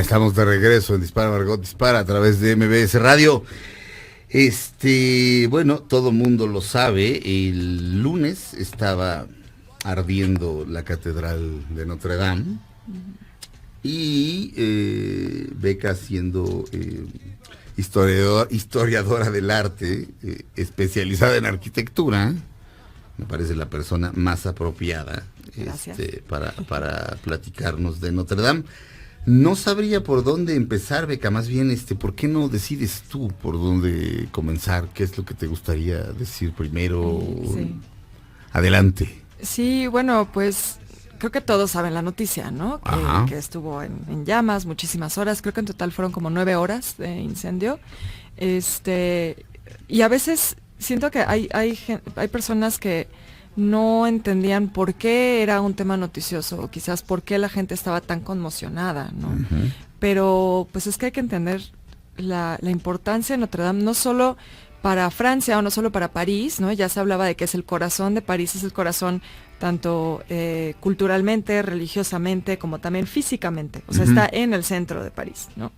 Estamos de regreso en Dispara Margot Dispara a través de MBS Radio. Bueno, todo mundo lo sabe, el lunes estaba ardiendo la Catedral de Notre Dame y Beca, siendo historiadora del arte, especializada en arquitectura, me parece la persona más apropiada para platicarnos de Notre Dame. No sabría por dónde empezar, Beca, más bien, ¿por qué no decides tú por dónde comenzar? ¿Qué es lo que te gustaría decir primero? Sí. Adelante. Sí, bueno, pues creo que todos saben la noticia, ¿no? Que estuvo en llamas muchísimas horas, creo que en total fueron como 9 horas de incendio. Y a veces siento que hay personas que no entendían por qué era un tema noticioso, o quizás por qué la gente estaba tan conmocionada, ¿no? Uh-huh. Pero pues es que hay que entender la importancia de Notre Dame, no solo para Francia o no solo para París, ¿no? Ya se hablaba de que es el corazón de París, es el corazón tanto culturalmente, religiosamente, como también físicamente, o sea, está en el centro de París, ¿no?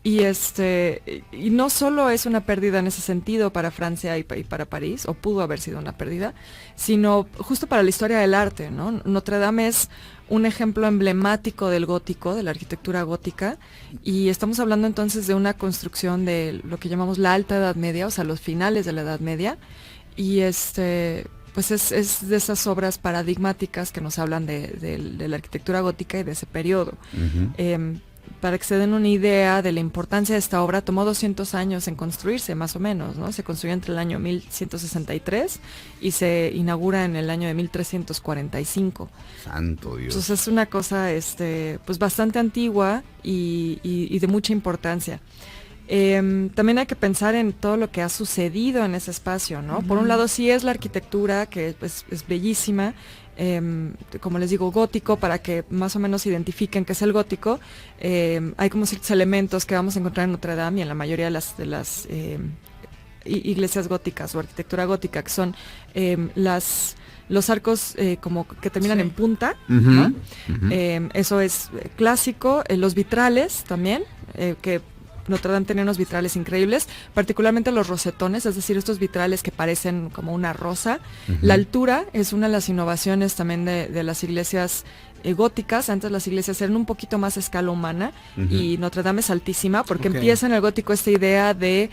Y y no solo es una pérdida en ese sentido para Francia y para París, o pudo haber sido una pérdida, sino justo para la historia del arte, ¿no? Notre Dame es un ejemplo emblemático del gótico, de la arquitectura gótica, y estamos hablando entonces de una construcción de lo que llamamos la Alta Edad Media, o sea, los finales de la Edad Media, y pues es de esas obras paradigmáticas que nos hablan de la arquitectura gótica y de ese periodo. Uh-huh. Para que se den una idea de la importancia de esta obra, tomó 200 años en construirse, más o menos, ¿no? Se construyó entre el año 1163 y se inaugura en el año de 1345. ¡Santo Dios! Entonces es una cosa pues bastante antigua y de mucha importancia. También hay que pensar en todo lo que ha sucedido en ese espacio, ¿no? Uh-huh. Por un lado sí es la arquitectura, que es bellísima, como les digo, gótico, para que más o menos identifiquen qué es el gótico. Hay como ciertos elementos que vamos a encontrar en Notre Dame y en la mayoría de las iglesias góticas o arquitectura gótica, que son los arcos como que terminan en punta, uh-huh, ¿no? Uh-huh. Eso es clásico. Los vitrales también, que Notre Dame tenía unos vitrales increíbles, particularmente los rosetones, es decir, estos vitrales que parecen como una rosa. Uh-huh. La altura es una de las innovaciones también de las iglesias góticas. Antes las iglesias eran un poquito más a escala humana, uh-huh, y Notre Dame es altísima porque empieza en el gótico esta idea de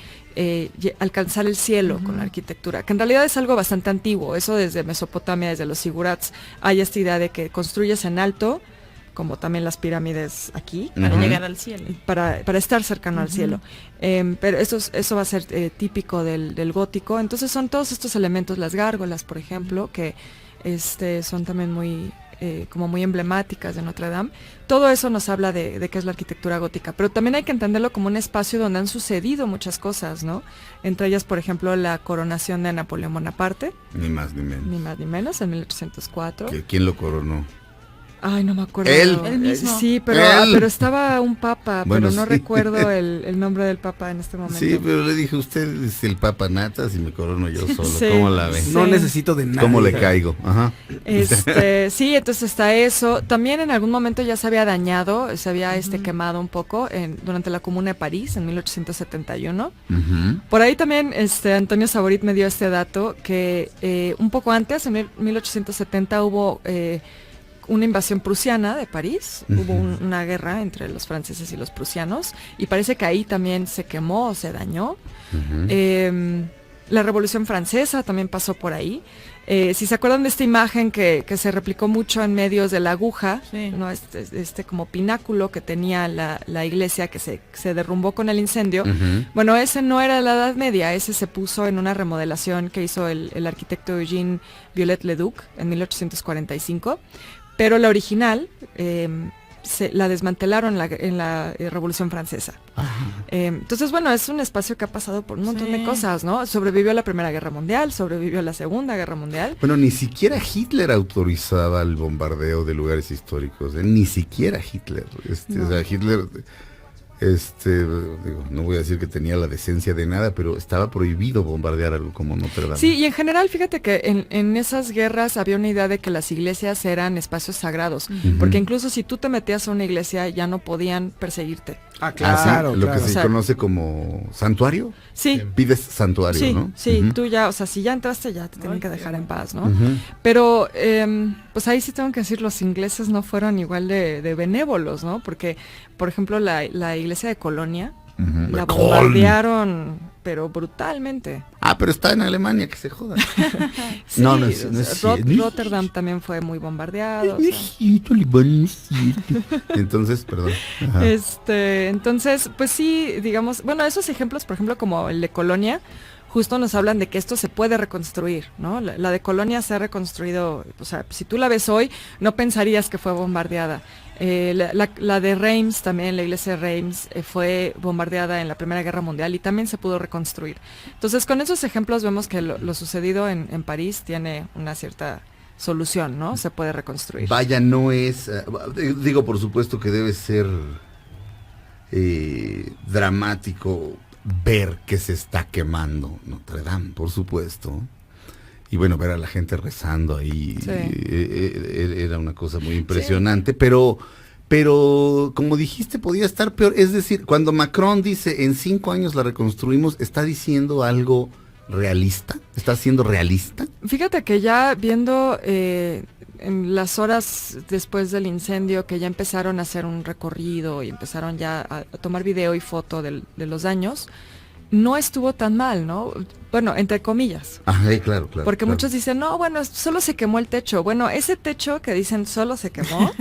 alcanzar el cielo, uh-huh, con la arquitectura, que en realidad es algo bastante antiguo. Eso desde Mesopotamia, desde los zigurats, hay esta idea de que construyes en alto, como también las pirámides aquí, para llegar al cielo. Para estar cercano, uh-huh, al cielo. Pero eso va a ser típico del gótico. Entonces son todos estos elementos, las gárgolas, por ejemplo, que son también muy emblemáticas de Notre Dame. Todo eso nos habla de qué es la arquitectura gótica. Pero también hay que entenderlo como un espacio donde han sucedido muchas cosas, ¿no? Entre ellas, por ejemplo, la coronación de Napoleón Bonaparte. Ni más ni menos. Ni más ni menos, en 1804. ¿Quién lo coronó? Ay, no me acuerdo. Él mismo. Sí, pero estaba un papa, bueno, pero no recuerdo el nombre del papa en este momento. Sí, pero le dije, usted es el papa Natas y me corono yo solo. Sí, ¿cómo la ven? Sí. No necesito de nada. ¿Cómo le caigo? Ajá. Sí, entonces está eso. También en algún momento ya se había dañado, se había quemado un poco durante la Comuna de París en 1871. Uh-huh. Por ahí también Antonio Saborit me dio este dato que un poco antes, en 1870, hubo una invasión prusiana de París, uh-huh, hubo una guerra entre los franceses y los prusianos, y parece que ahí también se quemó o se dañó. Uh-huh. La Revolución Francesa también pasó por ahí. Si se acuerdan de esta imagen que se replicó mucho en medios de la aguja, sí, ¿no? Como pináculo que tenía la iglesia que se derrumbó con el incendio. Uh-huh. Bueno, ese no era de la Edad Media, ese se puso en una remodelación que hizo el arquitecto Eugène Viollet-le-Duc en 1845. Pero la original la desmantelaron en la Revolución Francesa. Entonces, bueno, es un espacio que ha pasado por un montón de cosas, ¿no? Sobrevivió a la Primera Guerra Mundial, sobrevivió a la Segunda Guerra Mundial. Bueno, ni siquiera Hitler autorizaba el bombardeo de lugares históricos, ni siquiera Hitler. No. O sea, Hitler Digo, no voy a decir que tenía la decencia de nada, pero estaba prohibido bombardear algo como Notre Dame. Sí, y en general, fíjate que en esas guerras había una idea de que las iglesias eran espacios sagrados, porque incluso si tú te metías a una iglesia ya no podían perseguirte. Ah, claro, Lo que se conoce como santuario. Sí. Pides santuario, Sí, ¿no? sí, tú ya, o sea, si ya entraste ya te tienen que dejar en paz, ¿no? Pero, pues ahí sí tengo que decir, los ingleses no fueron igual de benévolos, ¿no? Porque, por ejemplo, la iglesia de Colonia, la bombardearon, pero brutalmente. Pero está en Alemania, que se joda. Sí, no es cierto. Rotterdam también fue muy bombardeado. Entonces, perdón. Ajá. Entonces, pues sí, digamos, bueno, esos ejemplos, por ejemplo, como el de Colonia, justo nos hablan de que esto se puede reconstruir, ¿no? La de Colonia se ha reconstruido, o sea, si tú la ves hoy, no pensarías que fue bombardeada. La de Reims también, la iglesia de Reims, fue bombardeada en la Primera Guerra Mundial y también se pudo reconstruir. Entonces, con esos ejemplos vemos que lo sucedido en París tiene una cierta solución, ¿no? Se puede reconstruir. Vaya, no es... digo, por supuesto que debe ser dramático ver que se está quemando Notre Dame, por supuesto. Y bueno, ver a la gente rezando ahí, sí. Era una cosa muy impresionante, sí. pero como dijiste, podía estar peor. Es decir, cuando Macron dice, en 5 años la reconstruimos, ¿está diciendo algo realista? ¿Está siendo realista? Fíjate que ya viendo en las horas después del incendio, que ya empezaron a hacer un recorrido y empezaron ya a tomar video y foto de los daños, no estuvo tan mal, ¿no? Bueno, entre comillas. Claro. Porque muchos dicen, no, bueno, solo se quemó el techo. Bueno, ese techo que dicen solo se quemó,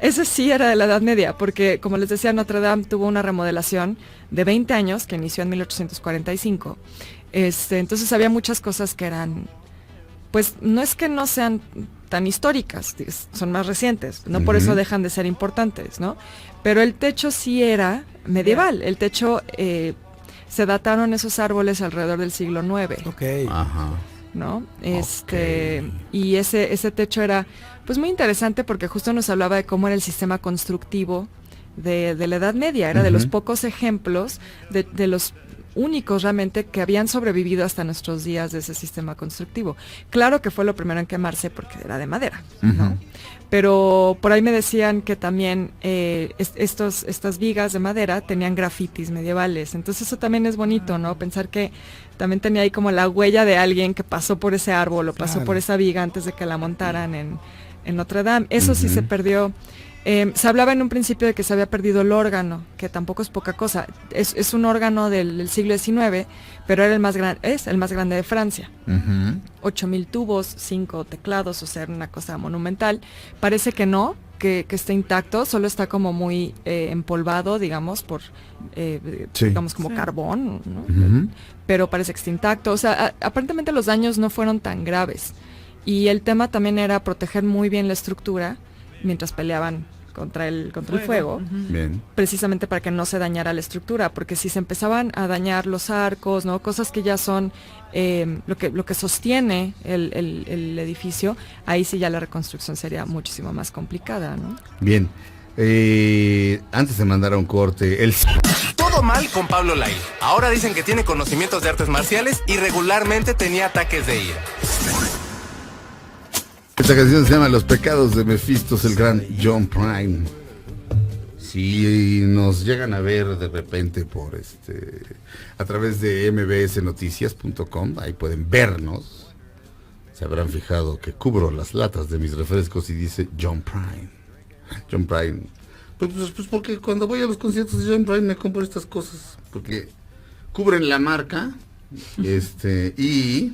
ese sí era de la Edad Media, porque como les decía, Notre Dame tuvo una remodelación de 20 años que inició en 1845. Entonces había muchas cosas que eran, pues no es que no sean tan históricas, son más recientes, no por eso dejan de ser importantes, ¿no? Pero el techo sí era medieval, el techo... se dataron esos árboles alrededor del siglo IX. Okay. Ajá. ¿No? Y ese techo era pues muy interesante porque justo nos hablaba de cómo era el sistema constructivo de la Edad Media. Era de los pocos ejemplos, de los únicos realmente que habían sobrevivido hasta nuestros días de ese sistema constructivo. Claro que fue lo primero en quemarse porque era de madera, ¿no? Pero por ahí me decían que también estas vigas de madera tenían grafitis medievales. Entonces eso también es bonito, ¿no? Pensar que también tenía ahí como la huella de alguien que pasó por ese árbol o pasó por esa viga antes de que la montaran en Notre Dame. Eso sí se perdió. Se hablaba en un principio de que se había perdido el órgano, que tampoco es poca cosa. Es un órgano del siglo XIX, pero era es el más grande de Francia. 8,000 tubos, 5 teclados, o sea, era una cosa monumental. Parece que no, que está intacto, solo está como muy empolvado, digamos, por digamos como carbón, ¿no? Pero parece que está intacto. O sea, aparentemente los daños no fueron tan graves. Y el tema también era proteger muy bien la estructura mientras peleaban contra el fuego, precisamente para que no se dañara la estructura, porque si se empezaban a dañar los arcos, ¿no? Cosas que ya son lo que sostiene el edificio, ahí sí ya la reconstrucción sería muchísimo más complicada, ¿no? Bien, antes de mandar a un corte, Todo mal con Pablo Lyle. Ahora dicen que tiene conocimientos de artes marciales y regularmente tenía ataques de ira. Esta canción se llama Los pecados de Mephistos, el gran John Prine. Si nos llegan a ver de repente por a través de mbsnoticias.com, ahí pueden vernos. Se habrán fijado que cubro las latas de mis refrescos y dice John Prine. John Prine. Pues porque cuando voy a los conciertos de John Prine me compro estas cosas, porque cubren la marca y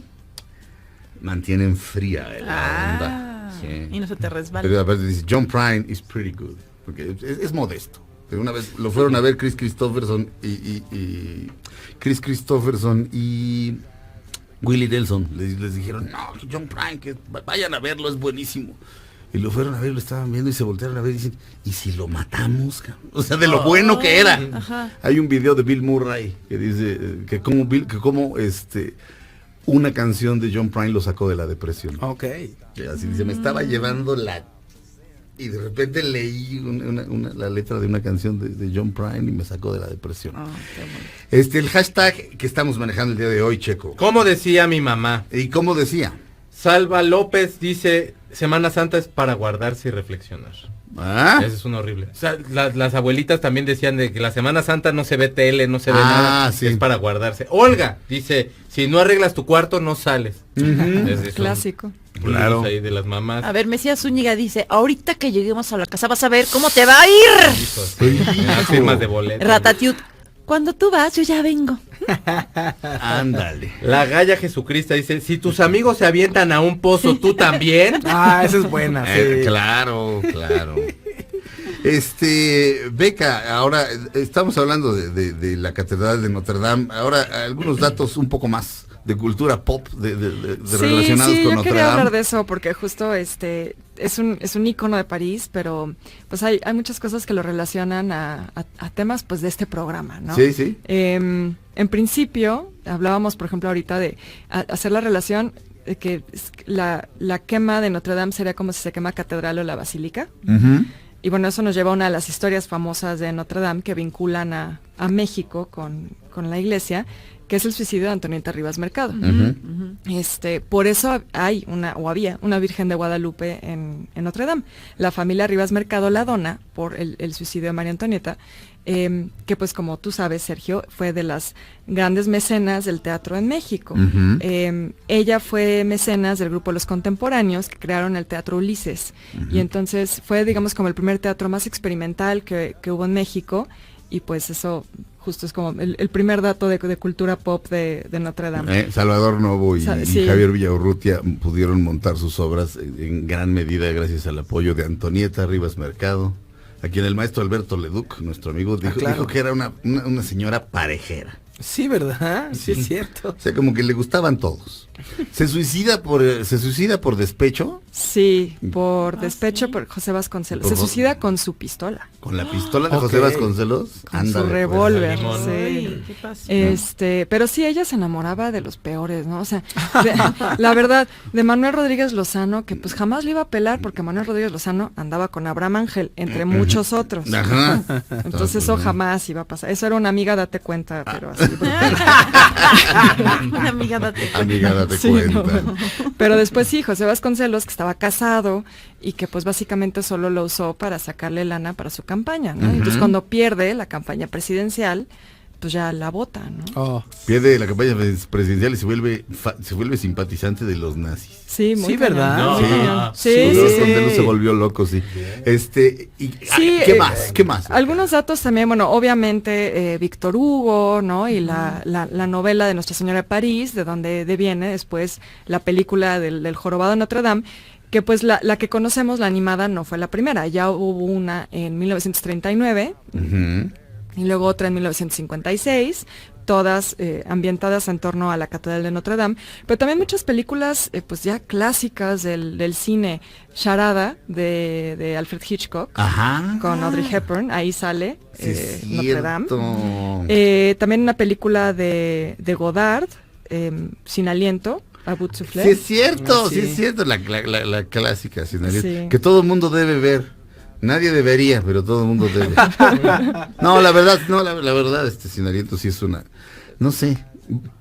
mantienen fría la onda. Sí. Y no se te resbala. Pero aparte dice, John Prine is pretty good, porque es modesto. Pero una vez lo fueron a ver Chris Christopherson y Willie Nelson. Les dijeron, no, John Prine, que vayan a verlo, es buenísimo. Y lo fueron a ver, lo estaban viendo y se voltearon a ver y dicen, ¿y si lo matamos? O sea, de lo bueno que era. Ajá. Hay un video de Bill Murray que dice que como una canción de John Prine lo sacó de la depresión. Ok. Así dice, me estaba llevando la y de repente leí la letra de una canción de John Prine y me sacó de la depresión. Qué bueno. El hashtag que estamos manejando el día de hoy, Checo. ¿Cómo decía mi mamá? ¿Y cómo decía? Salva López dice, Semana Santa es para guardarse y reflexionar. ¿Ah? Eso es un horrible. O sea, las abuelitas también decían de que la Semana Santa no se ve tele, no se ve Ah, nada, sí. es para guardarse. Olga dice, si no arreglas tu cuarto, no sales. Es Clásico. Claro. Ahí de las mamás. A ver, Mesías Zúñiga dice, ahorita que lleguemos a la casa vas a ver cómo te va a ir. Hijos, las firmas de boletos. Ratatiut, cuando tú vas, yo ya vengo. Ándale. La Galla Jesucrista dice, si tus amigos se avientan a un pozo, ¿tú también? Ah, esa es buena, sí. Claro. Beca, ahora estamos hablando de la Catedral de Notre Dame. Ahora, algunos datos un poco más de cultura pop, relacionados con yo Notre quería hablar Dame. de eso porque justo es un ícono de París, pero pues hay muchas cosas que lo relacionan a temas pues de este programa, ¿no? Sí. En principio, hablábamos por ejemplo ahorita de hacer la relación de que la quema de Notre Dame sería como si se quema catedral o la basílica. Ujú. Y bueno, eso nos lleva a una de las historias famosas de Notre Dame que vinculan a México con la iglesia, que es el suicidio de Antonieta Rivas Mercado. Por eso había una Virgen de Guadalupe en Notre Dame. La familia Rivas Mercado la dona por el suicidio de María Antonieta, que pues como tú sabes, Sergio, fue de las grandes mecenas del teatro en México. Ella fue mecenas del grupo Los Contemporáneos, que crearon el Teatro Ulises. Y entonces fue, digamos, como el primer teatro más experimental que hubo en México. Y pues eso justo es como el primer dato de cultura pop de Notre Dame. Salvador Novo y Sí. Javier Villaurrutia pudieron montar sus obras en gran medida gracias al apoyo de Antonieta Rivas Mercado, a quien el maestro Alberto Leduc, nuestro amigo, dijo que era una señora parejera. Sí, ¿verdad? Sí, es cierto. O sea, como que le gustaban todos. ¿Se suicida por despecho? Sí, por despecho por José Vasconcelos. Se suicida con su pistola. ¿Con la pistola de José Vasconcelos? Con Ándale, su pues. revólver, Limón. sí. Ay, ¿qué pasa? Pero sí, ella se enamoraba de los peores, ¿no? O sea, la verdad, de Manuel Rodríguez Lozano, que pues jamás le iba a pelar porque Manuel Rodríguez Lozano andaba con Abraham Ángel, entre muchos otros. Ajá. Entonces eso jamás iba a pasar. Eso era una amiga, date cuenta, pero así. Una amiga, date cuenta. Amiga, date Sí, cuenta. no. Pero después sí, José Vasconcelos, que estaba casado y que pues básicamente solo lo usó para sacarle lana para su campaña, ¿no? Entonces cuando pierde la campaña presidencial, pues ya la vota, ¿no? Oh. Pierde la campaña presidencial y se vuelve simpatizante de los nazis. Sí, muy Sí, ¿verdad? cañón, No. muy cañón. Sí, Sí, sí, sí. Vasconcelos se volvió loco, sí. Sí, ¿Qué más? ¿Qué más? Algunos datos también, bueno, obviamente Víctor Hugo, ¿no? Y la novela de Nuestra Señora de París, de donde deviene después la película del Jorobado de Notre Dame, que pues la que conocemos, la animada, no fue la primera, ya hubo una en 1939, Ujú. y luego otra en 1956, todas ambientadas en torno a la Catedral de Notre Dame, pero también muchas películas pues ya clásicas del cine. Charada de Alfred Hitchcock, Ajá. con Audrey Hepburn, ahí sale Sí, es Notre Dame. cierto. También una película de Godard, Sin Aliento, a bout soufflé. Sí, es cierto, Sí. sí es cierto, la clásica, sin aliento, Sí. que todo el mundo debe ver. Nadie debería, pero todo el mundo debe. No, la verdad, sin aliento sí es una, no sé.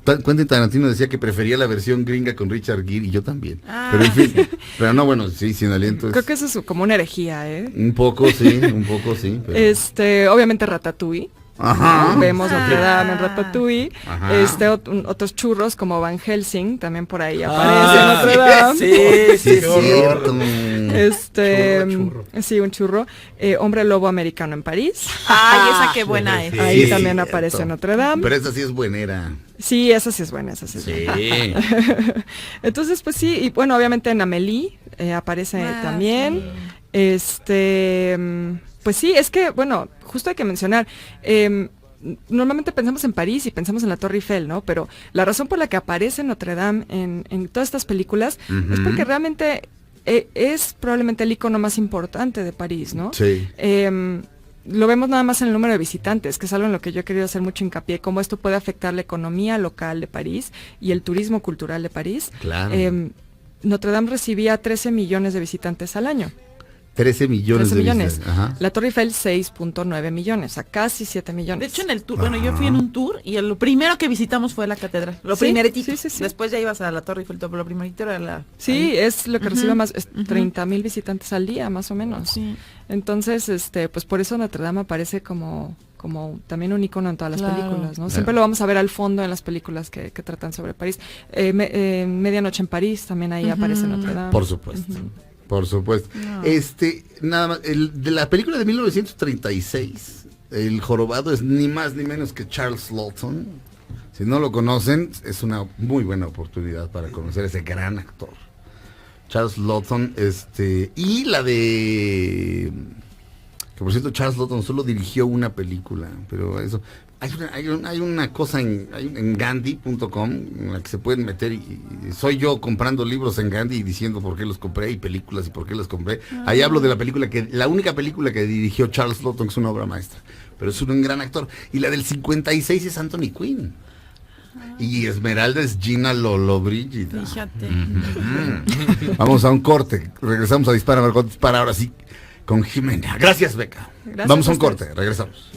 Quentin Tarantino decía que prefería la versión gringa con Richard Gere y yo también. Pero en fin, pero no, bueno, sí, sin aliento. Creo que eso es como una herejía, ¿eh? Un poco sí, pero... Obviamente Ratatouille. Ajá. Vemos Notre Dame en Ratatouille. Ajá. Otros churros como Van Helsing, también por ahí aparece Notre Dame. Sí, Sí, es sí, cierto. Churro. Sí, un churro. Hombre Lobo Americano en París. Ay, esa qué buena es. Sí. Ahí es también cierto. aparece Notre Dame. Pero esa sí es buenera. Sí, esa sí es buena, esa sí es buena. Sí. Entonces, pues sí, y bueno, obviamente en Amélie aparece también. Pues sí, es que, bueno, justo hay que mencionar, normalmente pensamos en París y pensamos en la Torre Eiffel, ¿no? Pero la razón por la que aparece Notre Dame en todas estas películas es porque realmente es probablemente el icono más importante de París, ¿no? Sí. Lo vemos nada más en el número de visitantes, que es algo en lo que yo he querido hacer mucho hincapié, cómo esto puede afectar la economía local de París y el turismo cultural de París. Claro. Notre Dame recibía 13 millones de visitantes al año. 13 millones 13 de millones. visitas. Ajá. La Torre Eiffel 6.9 millones, o sea, casi 7 millones. De hecho, en el tour, bueno, yo fui en un tour y lo primero que visitamos fue la catedral. Lo Sí, primeritito. sí. Después ya ibas a la Torre Eiffel, pero lo primerito era la... Sí, ahí. es lo que recibe más, 30,000 visitantes al día, más o menos. Sí. Entonces, pues por eso Notre Dame aparece como también un icono en todas las Claro. películas, ¿no? Claro. Siempre lo vamos a ver al fondo en las películas que tratan sobre París. Medianoche en París, también ahí aparece Notre Dame. Por supuesto. Por supuesto. No. Nada más, de la película de 1936, el jorobado es ni más ni menos que Charles Lawton. Si no lo conocen, es una muy buena oportunidad para conocer a ese gran actor. Charles Lawton, y la de... Que por cierto, Charles Lawton solo dirigió una película, pero eso... Hay una cosa en Gandhi.com en la que se pueden meter y soy yo comprando libros en Gandhi y diciendo por qué los compré y películas y por qué los compré. Ahí hablo de la única película que dirigió Charles Lawton, que es una obra maestra, pero es un gran actor. Y la del 56 es Anthony Quinn. Y Esmeralda es Gina Lollobrigida. Fíjate. Vamos a un corte, regresamos a Dispara Margot Dispara ahora sí con Jimena. Gracias, Beca. Gracias Vamos a a un ustedes. corte, regresamos.